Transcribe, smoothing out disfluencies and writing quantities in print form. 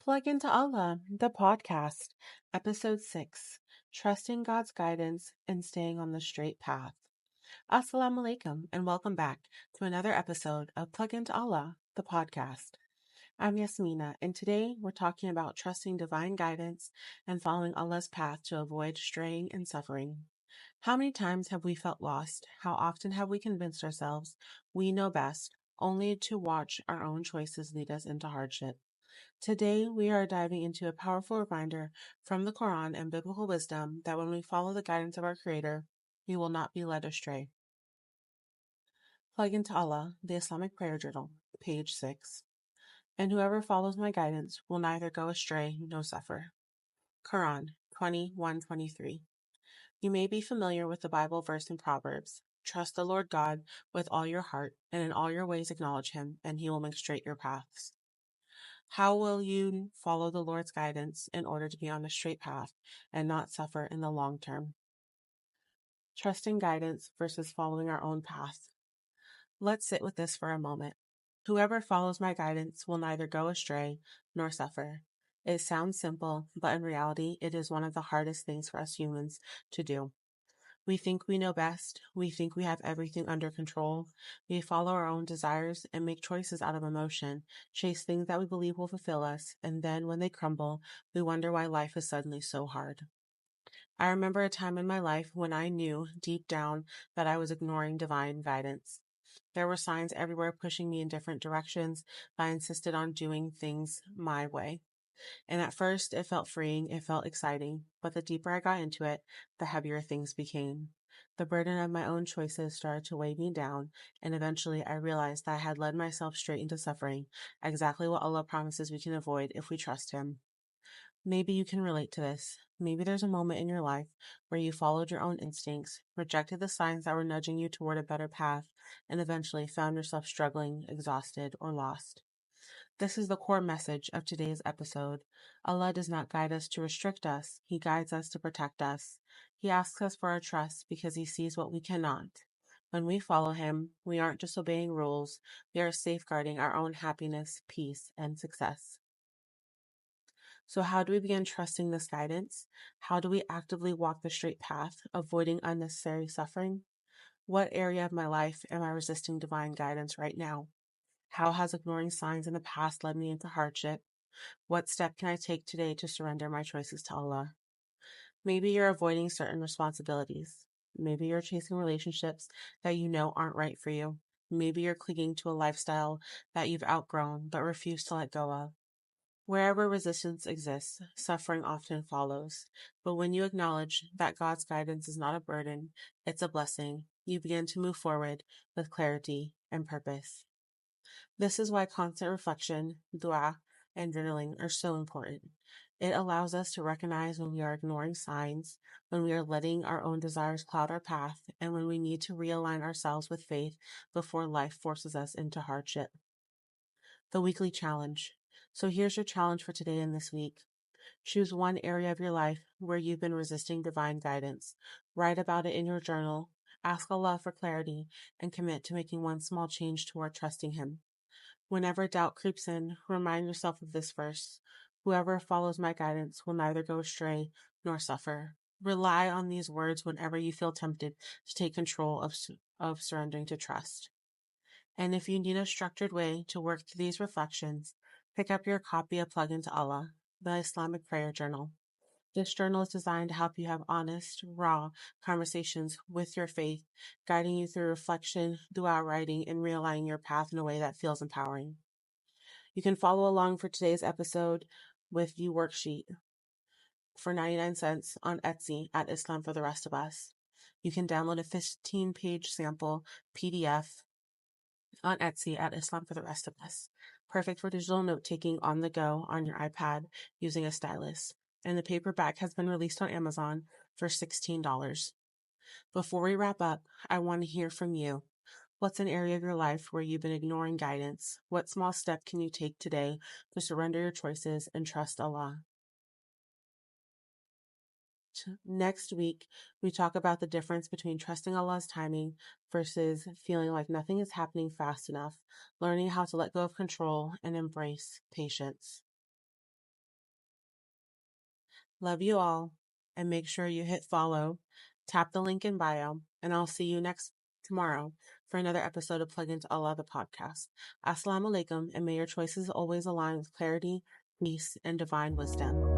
Plug into Allah, the podcast, episode 6, Trusting God's Guidance and Staying on the Straight Path. Assalamu alaikum, and welcome back to another episode of Plug into Allah, the podcast. I'm Yasmina, and today we're talking about trusting divine guidance and following Allah's path to avoid straying and suffering. How many times have we felt lost? How often have we convinced ourselves we know best, only to watch our own choices lead us into hardship? Today, we are diving into a powerful reminder from the Quran and biblical wisdom that when we follow the guidance of our Creator, we will not be led astray. Plug into Allah, the Islamic Prayer Journal, page 6. And whoever follows my guidance will neither go astray nor suffer. Quran 21:23. You may be familiar with the Bible verse in Proverbs. Trust the Lord God with all your heart, and in all your ways acknowledge Him, and He will make straight your paths. How will you follow the Lord's guidance in order to be on the straight path and not suffer in the long term? Trusting guidance versus following our own path. Let's sit with this for a moment. Whoever follows my guidance will neither go astray nor suffer. It sounds simple, but in reality, it is one of the hardest things for us humans to do. We think we know best. We think we have everything under control. We follow our own desires and make choices out of emotion, chase things that we believe will fulfill us, and then when they crumble, we wonder why life is suddenly so hard. I remember a time in my life when I knew deep down that I was ignoring divine guidance. There were signs everywhere pushing me in different directions, but I insisted on doing things my way. And at first, it felt freeing, it felt exciting, but the deeper I got into it, the heavier things became. The burden of my own choices started to weigh me down, and eventually I realized that I had led myself straight into suffering, exactly what Allah promises we can avoid if we trust Him. Maybe you can relate to this. Maybe there's a moment in your life where you followed your own instincts, rejected the signs that were nudging you toward a better path, and eventually found yourself struggling, exhausted, or lost. This is the core message of today's episode. Allah does not guide us to restrict us. He guides us to protect us. He asks us for our trust because He sees what we cannot. When we follow Him, we aren't just obeying rules, we are safeguarding our own happiness, peace, and success. So how do we begin trusting this guidance? How do we actively walk the straight path, avoiding unnecessary suffering? What area of my life am I resisting divine guidance right now? How has ignoring signs in the past led me into hardship? What step can I take today to surrender my choices to Allah? Maybe you're avoiding certain responsibilities. Maybe you're chasing relationships that you know aren't right for you. Maybe you're clinging to a lifestyle that you've outgrown but refuse to let go of. Wherever resistance exists, suffering often follows. But when you acknowledge that God's guidance is not a burden, it's a blessing, you begin to move forward with clarity and purpose. This is why constant reflection, dua, and journaling are so important. It allows us to recognize when we are ignoring signs, when we are letting our own desires cloud our path, and when we need to realign ourselves with faith before life forces us into hardship. The weekly challenge. So here's your challenge for today and this week. Choose one area of your life where you've been resisting divine guidance. Write about it in your journal. Ask Allah for clarity and commit to making one small change toward trusting Him. Whenever doubt creeps in, remind yourself of this verse. Whoever follows my guidance will neither go astray nor suffer. Rely on these words whenever you feel tempted to take control of surrendering to trust. And if you need a structured way to work through these reflections, pick up your copy of Plug into Allah, the Islamic Prayer Journal. This journal is designed to help you have honest, raw conversations with your faith, guiding you through reflection, dua writing, and realigning your path in a way that feels empowering. You can follow along for today's episode with the worksheet for 99 cents on Etsy at Islam for the Rest of Us. You can download a 15-page sample PDF on Etsy at Islam for the Rest of Us. Perfect for digital note-taking on the go on your iPad using a stylus. And the paperback has been released on Amazon for $16. Before we wrap up, I want to hear from you. What's an area of your life where you've been ignoring guidance? What small step can you take today to surrender your choices and trust Allah? Next week, we talk about the difference between trusting Allah's timing versus feeling like nothing is happening fast enough, learning how to let go of control and embrace patience. Love you all, and make sure you hit follow, tap the link in bio, and I'll see you next tomorrow for another episode of Plug Into Allah, the podcast. Assalamu alaikum, and may your choices always align with clarity, peace, and divine wisdom.